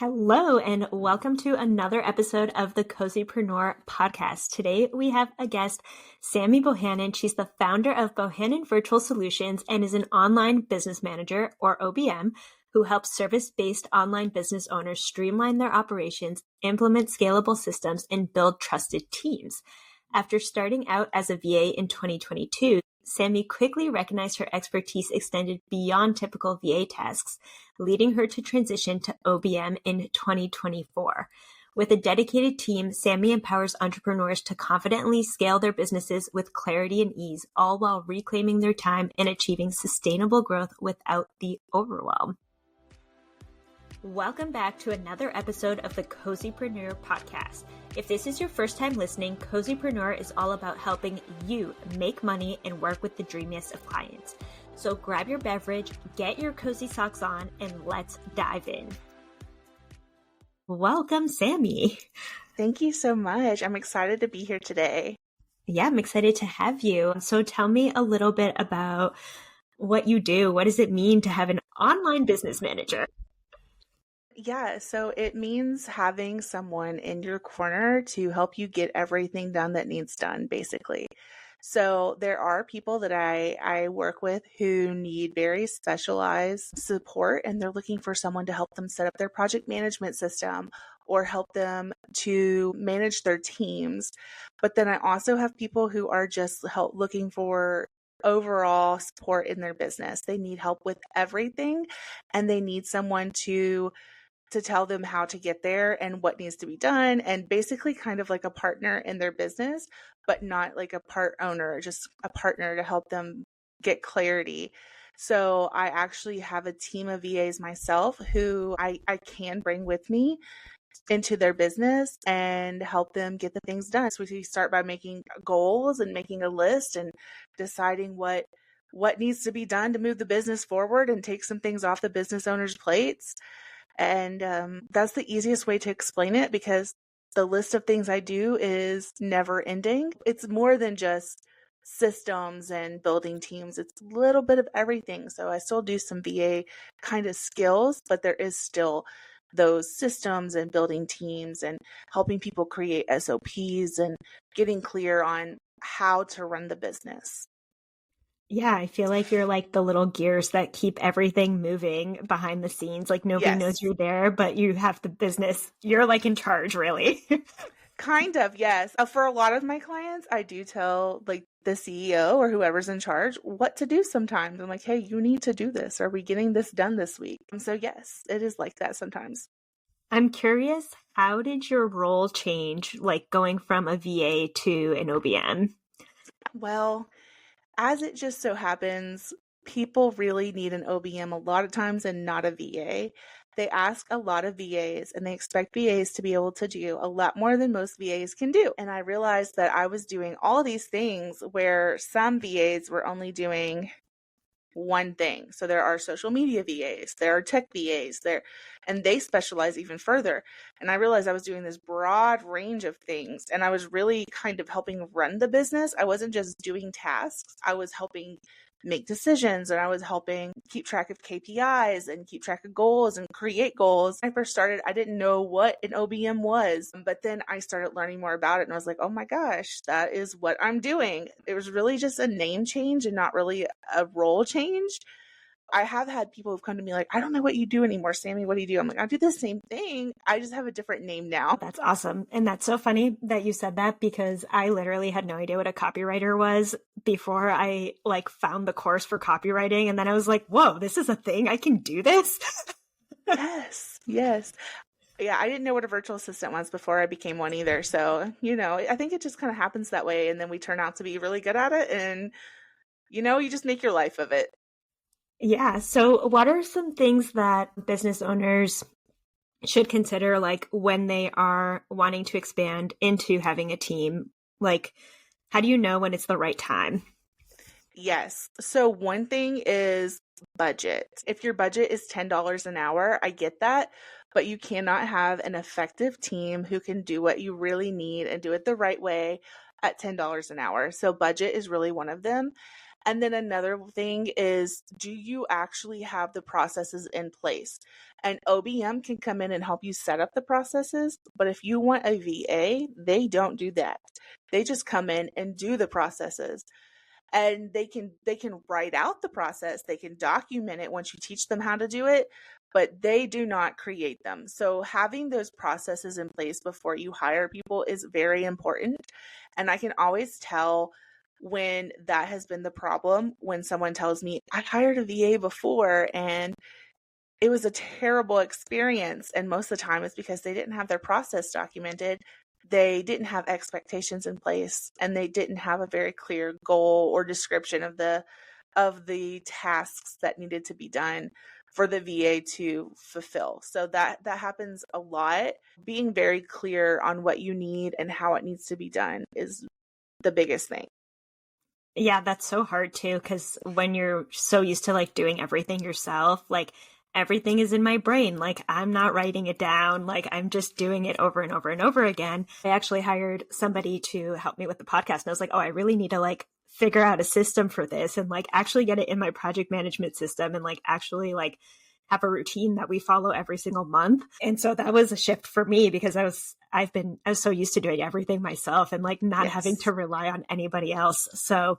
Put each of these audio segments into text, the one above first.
Hello, and welcome to another episode of the Cozypreneur podcast. Today, we have a guest, Sammy Bohannan. She's the founder of Bohannan Virtual Solutions and is an online business manager, or OBM, who helps service-based online business owners streamline their operations, implement scalable systems, and build trusted teams. After starting out as a VA in 2022, Sammy quickly recognized her expertise extended beyond typical VA tasks, leading her to transition to OBM in 2024. With a dedicated team, Sammy empowers entrepreneurs to confidently scale their businesses with clarity and ease, all while reclaiming their time and achieving sustainable growth without the overwhelm. Welcome back to another episode of the Cozypreneur podcast. If this is your first time listening, Cozypreneur is all about helping you make money and work with the dreamiest of clients. So grab your beverage, get your cozy socks on, and let's dive in. Welcome, Sammy. Thank you so much. I'm excited to be here today. Yeah, I'm excited to have you. So tell me a little bit about what you do. What does it mean to have an online business manager? Yeah, so it means having someone in your corner to help you get everything done that needs done, basically. So there are people that I work with who need very specialized support, and they're looking for someone to help them set up their project management system or help them to manage their teams. But then I also have people who are just looking for overall support in their business. They need help with everything, and they need someone to tell them how to get there and what needs to be done, and basically kind of like a partner in their business, but not like a part owner, just a partner to help them get clarity. So I actually have a team of VAs myself who I can bring with me into their business and help them get the things done. So we start by making goals and making a list and deciding what needs to be done to move the business forward and take some things off the business owner's plates. And that's the easiest way to explain it, because the list of things I do is never ending. It's more than just systems and building teams. It's a little bit of everything. So I still do some VA kind of skills, but there is still those systems and building teams and helping people create SOPs and getting clear on how to run the business. Yeah, I feel like you're like the little gears that keep everything moving behind the scenes. Like nobody knows you're there, but you have the business. You're like in charge, really. Kind of, yes. For a lot of my clients, I do tell like the CEO or whoever's in charge what to do sometimes. I'm like, hey, you need to do this. Are we getting this done this week? And so yes, it is like that sometimes. I'm curious, how did your role change, like going from a VA to an OBM? Well, as it just so happens, people really need an OBM a lot of times and not a VA. They ask a lot of VAs and they expect VAs to be able to do a lot more than most VAs can do. And I realized that I was doing all these things where some VAs were only doing one thing. So there are social media VAs, there are tech VAs there, and they specialize even further. And I realized I was doing this broad range of things, and I was really kind of helping run the business. I wasn't just doing tasks. I was helping make decisions, and I was helping keep track of KPIs and keep track of goals and create goals. When I first started, I didn't know what an OBM was, but then I started learning more about it, and I was like, oh my gosh, that is what I'm doing. It was really just a name change and not really a role change. I have had people who've come to me like, I don't know what you do anymore, Sammy. What do you do? I'm like, I do the same thing. I just have a different name now. That's awesome. And that's so funny that you said that, because I literally had no idea what a copywriter was before I like found the course for copywriting. And then I was like, whoa, this is a thing. I can do this. Yes. Yeah, I didn't know what a virtual assistant was before I became one either. So, I think it just kind of happens that way. And then we turn out to be really good at it. And, you just make your life of it. Yeah. So what are some things that business owners should consider, like when they are wanting to expand into having a team? Like, how do you know when it's the right time? Yes. So one thing is budget. If your budget is $10 an hour, I get that, but you cannot have an effective team who can do what you really need and do it the right way at $10 an hour. So budget is really one of them. And then another thing is, do you actually have the processes in place? And OBM can come in and help you set up the processes. But if you want a VA, they don't do that. They just come in and do the processes. And they can write out the process, they can document it once you teach them how to do it, but they do not create them. So having those processes in place before you hire people is very important. And I can always tell when that has been the problem, when someone tells me, I hired a VA before and it was a terrible experience. And most of the time it's because they didn't have their process documented. They didn't have expectations in place, and they didn't have a very clear goal or description of the tasks that needed to be done for the VA to fulfill. So that happens a lot. Being very clear on what you need and how it needs to be done is the biggest thing. Yeah, that's so hard too, because when you're so used to like doing everything yourself, like everything is in my brain. Like I'm not writing it down. Like I'm just doing it over and over and over again. I actually hired somebody to help me with the podcast. And I was like, oh, I really need to like figure out a system for this and like actually get it in my project management system and like actually like have a routine that we follow every single month. And so that was a shift for me because I was so used to doing everything myself and like not having to rely on anybody else. So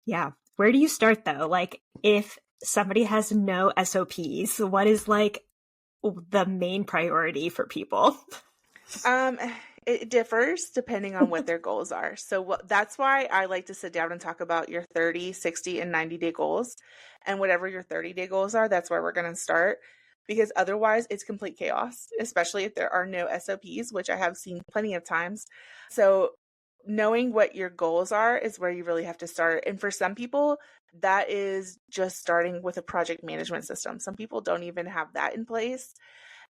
yeah, where do you start though? Like if somebody has no SOPs, what is like the main priority for people? It differs depending on what their goals are. So that's why I like to sit down and talk about your 30, 60, and 90-day goals. And whatever your 30-day goals are, that's where we're going to start. Because otherwise it's complete chaos, especially if there are no SOPs, which I have seen plenty of times. So knowing what your goals are is where you really have to start. And for some people, that is just starting with a project management system. Some people don't even have that in place.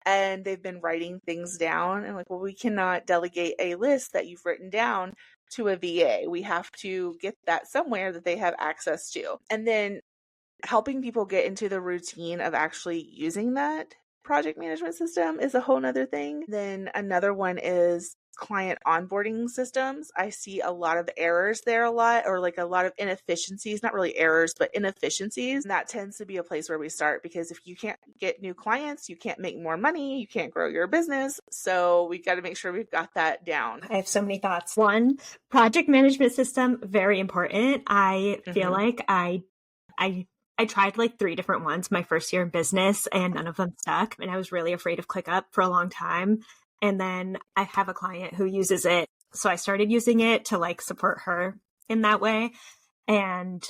And they've been writing things down and like, well, we cannot delegate a list that you've written down to a VA. We have to get that somewhere that they have access to. And then helping people get into the routine of actually using that project management system is a whole nother thing. Then another one is client onboarding systems. I see a lot of errors there a lot, or like a lot of inefficiencies, not really errors, but inefficiencies. And that tends to be a place where we start, because if you can't get new clients, you can't make more money, you can't grow your business. So we got to make sure we've got that down. I have so many thoughts. One, project management system, very important. I feel like I tried like 3 different ones my first year in business and none of them stuck. And I was really afraid of ClickUp for a long time. And then I have a client who uses it. So I started using it to like support her in that way. And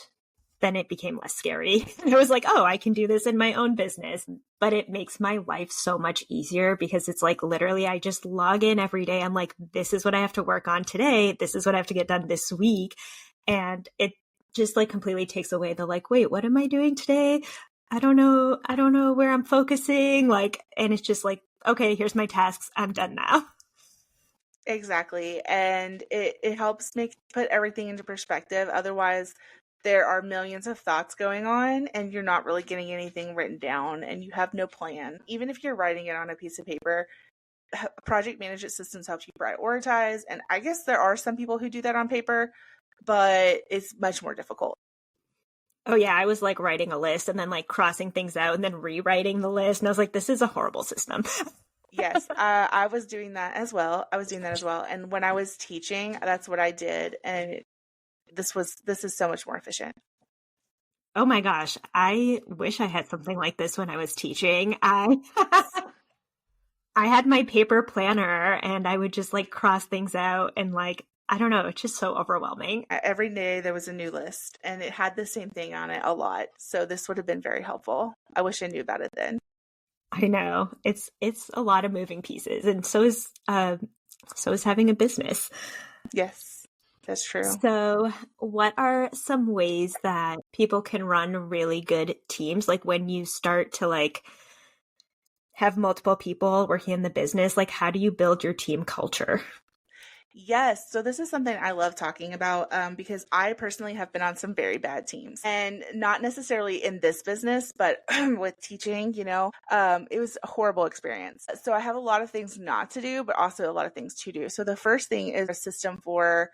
then it became less scary. I was like, oh, I can do this in my own business. But it makes my life so much easier because it's like literally I just log in every day. I'm like, this is what I have to work on today. This is what I have to get done this week. And it just like completely takes away the like, wait, what am I doing today? I don't know where I'm focusing. Like, and it's just like, okay, here's my tasks. I'm done now. Exactly. And it helps put everything into perspective. Otherwise, there are millions of thoughts going on and you're not really getting anything written down and you have no plan. Even if you're writing it on a piece of paper, project management systems helps you prioritize. And I guess there are some people who do that on paper, but it's much more difficult. Oh yeah, I was like writing a list and then like crossing things out and then rewriting the list. And I was like, this is a horrible system. Yes, I was doing that as well. And when I was teaching, that's what I did. And this is so much more efficient. Oh my gosh, I wish I had something like this when I was teaching. I had my paper planner and I would just like cross things out and like, I don't know, it's just so overwhelming. Every day there was a new list and it had the same thing on it a lot. So this would have been very helpful. I wish I knew about it then. I know. It's a lot of moving pieces, and so is having a business. Yes, that's true. So what are some ways that people can run really good teams? Like when you start to like have multiple people working in the business, like how do you build your team culture? Yes. So this is something I love talking about because I personally have been on some very bad teams, and not necessarily in this business, but with teaching, it was a horrible experience. So I have a lot of things not to do, but also a lot of things to do. So the first thing is a system for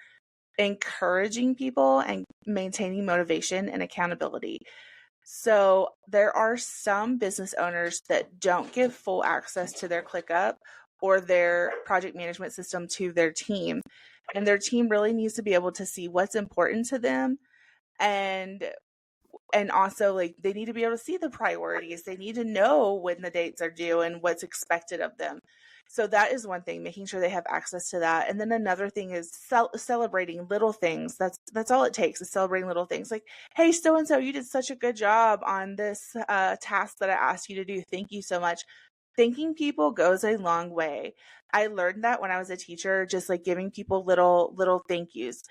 encouraging people and maintaining motivation and accountability. So there are some business owners that don't give full access to their ClickUp or their project management system to their team. And their team really needs to be able to see what's important to them, and also like they need to be able to see the priorities. They need to know when the dates are due and what's expected of them. So that is one thing, making sure they have access to that. And then another thing is celebrating little things. That's all it takes, is celebrating little things. Like, hey, so and so, you did such a good job on this task that I asked you to do. Thank you so much. Thanking people goes a long way. I learned that when I was a teacher, just like giving people little thank yous.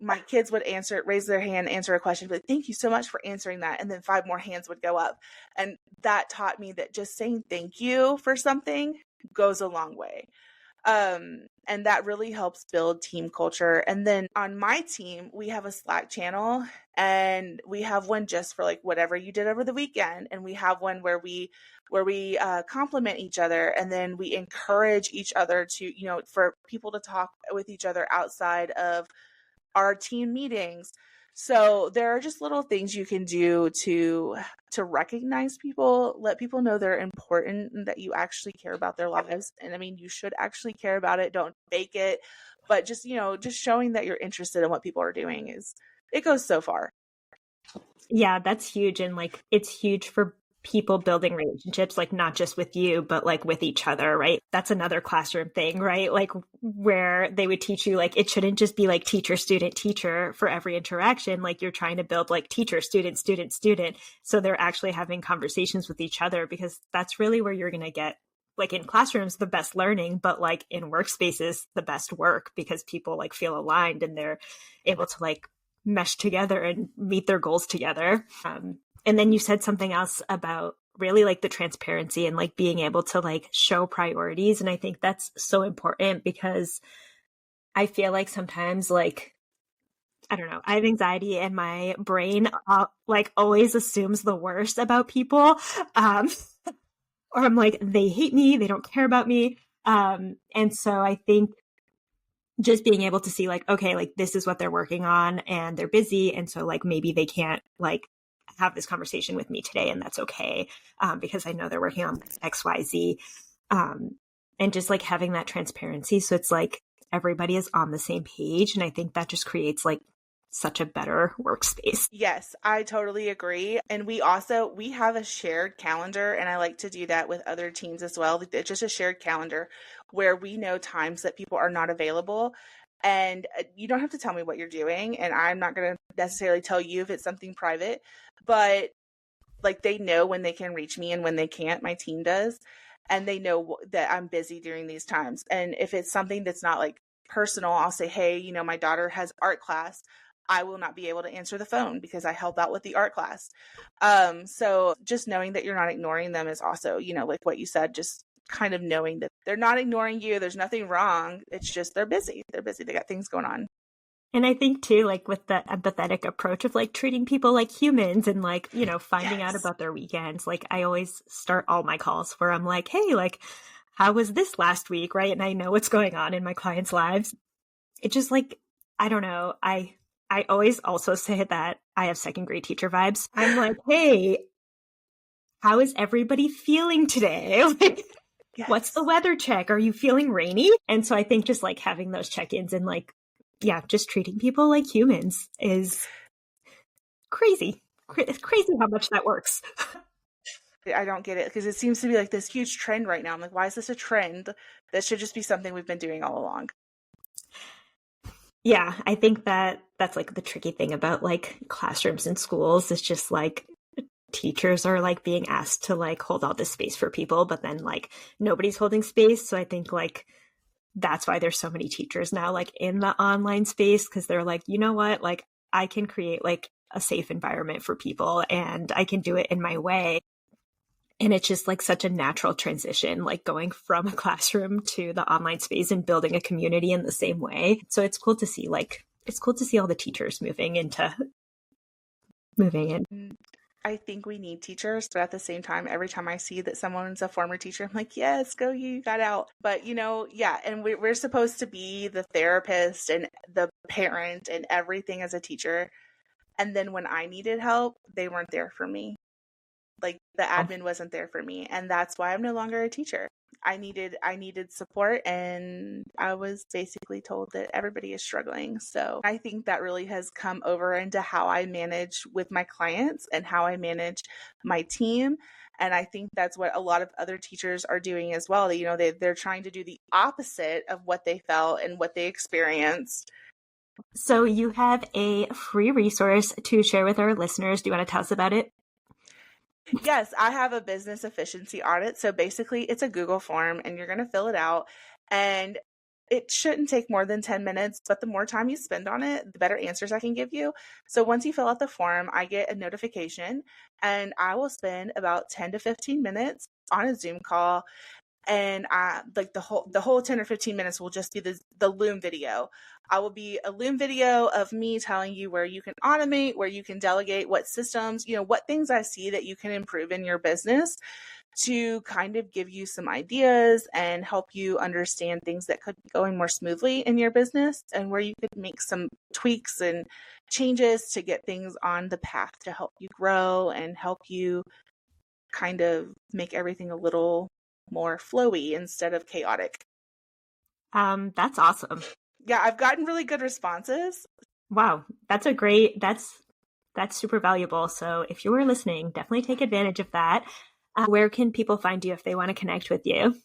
My kids would raise their hand, answer a question, but thank you so much for answering that. And then 5 more hands would go up. And that taught me that just saying thank you for something goes a long way. And that really helps build team culture. And then on my team, we have a Slack channel, and we have one just for like whatever you did over the weekend. And we have one where we compliment each other, and then we encourage each other to, for people to talk with each other outside of our team meetings. So there are just little things you can do to recognize people, let people know they're important and that you actually care about their lives. And I mean, you should actually care about it. Don't fake it, but just showing that you're interested in what people are doing it goes so far. Yeah, that's huge. And like, it's huge for people building relationships, like not just with you, but like with each other, right? That's another classroom thing, right? Like where they would teach you, like, it shouldn't just be like teacher, student, teacher for every interaction. Like you're trying to build like teacher, student, student, student. So they're actually having conversations with each other, because that's really where you're going to get, like in classrooms, the best learning, but like in workspaces, the best work, because people like feel aligned and they're able to like mesh together and meet their goals together. And then you said something else about really like the transparency and like being able to like show priorities. And I think that's so important, because I feel like sometimes, like, I don't know, I have anxiety and my brain like always assumes the worst about people. Or I'm like, they hate me, they don't care about me. And so I think just being able to see like, okay, like this is what they're working on and they're busy. And so like maybe they can't like have this conversation with me today, and that's okay, because I know they're working on XYZ, and just like having that transparency. So it's like everybody is on the same page. And I think that just creates like such a better workspace. Yes, I totally agree. And we have a shared calendar, and I like to do that with other teams as well. It's just a shared calendar where we know times that people are not available. And you don't have to tell me what you're doing, and I'm not going to necessarily tell you if it's something private, but like they know when they can reach me and when they can't. My team does, and they know that I'm busy during these times. And if it's something that's not like personal, I'll say, hey, my daughter has art class. I will not be able to answer the phone because I help out with the art class. So just knowing that you're not ignoring them is also, like what you said, just kind of knowing that they're not ignoring you. There's nothing wrong. It's just they're busy. They're busy. They got things going on. And I think too, like with the empathetic approach of like treating people like humans and like, finding out about their weekends. Like I always start all my calls where I'm like, hey, like, how was this last week? Right. And I know what's going on in my clients' lives. It just like, I don't know. I always also say that I have second grade teacher vibes. I'm like, hey, how is everybody feeling today? Like, yes. What's the weather check? Are you feeling rainy? And so I think just like having those check-ins and like, yeah, just treating people like humans is crazy. It's crazy how much that works. I don't get it, because it seems to be like this huge trend right now. I'm like, why is this a trend? That should just be something we've been doing all along. Yeah, I think that's like the tricky thing about like classrooms and schools is just like teachers are like being asked to like hold all this space for people, but then like nobody's holding space. So I think like that's why there's so many teachers now like in the online space, because they're like, you know what, like I can create like a safe environment for people and I can do it in my way. And it's just like such a natural transition, like going from a classroom to the online space and building a community in the same way. So it's cool to see all the teachers moving in. I think we need teachers, but at the same time, every time I see that someone's a former teacher, I'm like, yes, go you got out. But yeah, and we're supposed to be the therapist and the parent and everything as a teacher. And then when I needed help, they weren't there for me. Like the admin wasn't there for me. And that's why I'm no longer a teacher. I needed support, and I was basically told that everybody is struggling. So I think that really has come over into how I manage with my clients and how I manage my team. And I think that's what a lot of other teachers are doing as well. They're trying to do the opposite of what they felt and what they experienced. So you have a free resource to share with our listeners. Do you want to tell us about it? Yes, I have a business efficiency audit. So basically, it's a Google form, and you're going to fill it out. And it shouldn't take more than 10 minutes, but the more time you spend on it, the better answers I can give you. So once you fill out the form, I get a notification, and I will spend about 10 to 15 minutes on a Zoom call. And like the whole 10 or 15 minutes will just be the Loom video. I will be a Loom video of me telling you where you can automate, where you can delegate, what systems, what things I see that you can improve in your business, to kind of give you some ideas and help you understand things that could be going more smoothly in your business, and where you could make some tweaks and changes to get things on the path to help you grow and help you kind of make everything a little more flowy instead of chaotic. That's awesome. Yeah, I've gotten really good responses. Wow, that's super valuable. So if you were listening, definitely take advantage of that. Where can people find you if they want to connect with you?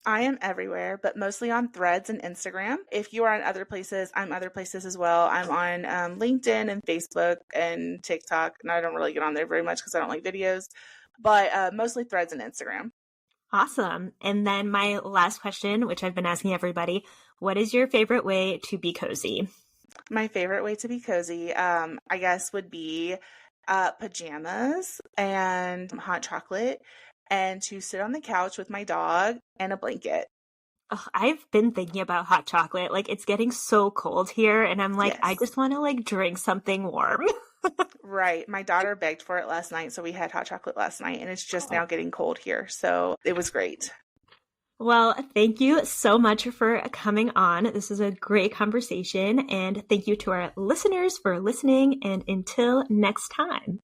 I am everywhere, but mostly on Threads and Instagram. If you are on other places, I'm other places as well. I'm on LinkedIn and Facebook and TikTok, and I don't really get on there very much because I don't like videos, but mostly Threads and Instagram. Awesome. And then my last question, which I've been asking everybody, what is your favorite way to be cozy? My favorite way to be cozy, I guess, would be pajamas and hot chocolate, and to sit on the couch with my dog and a blanket. Oh, I've been thinking about hot chocolate. Like, it's getting so cold here, and I'm like, yes. I just want to like drink something warm. Right. My daughter begged for it last night, so we had hot chocolate last night, and it's just now getting cold here. So it was great. Well, thank you so much for coming on. This is a great conversation, and thank you to our listeners for listening, and until next time.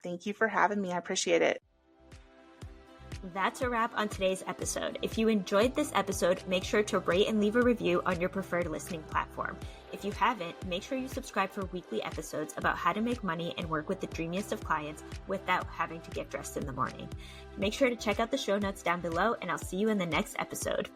Thank you for having me. I appreciate it. That's a wrap on today's episode. If you enjoyed this episode, make sure to rate and leave a review on your preferred listening platform. If you haven't, make sure you subscribe for weekly episodes about how to make money and work with the dreamiest of clients without having to get dressed in the morning. Make sure to check out the show notes down below, and I'll see you in the next episode.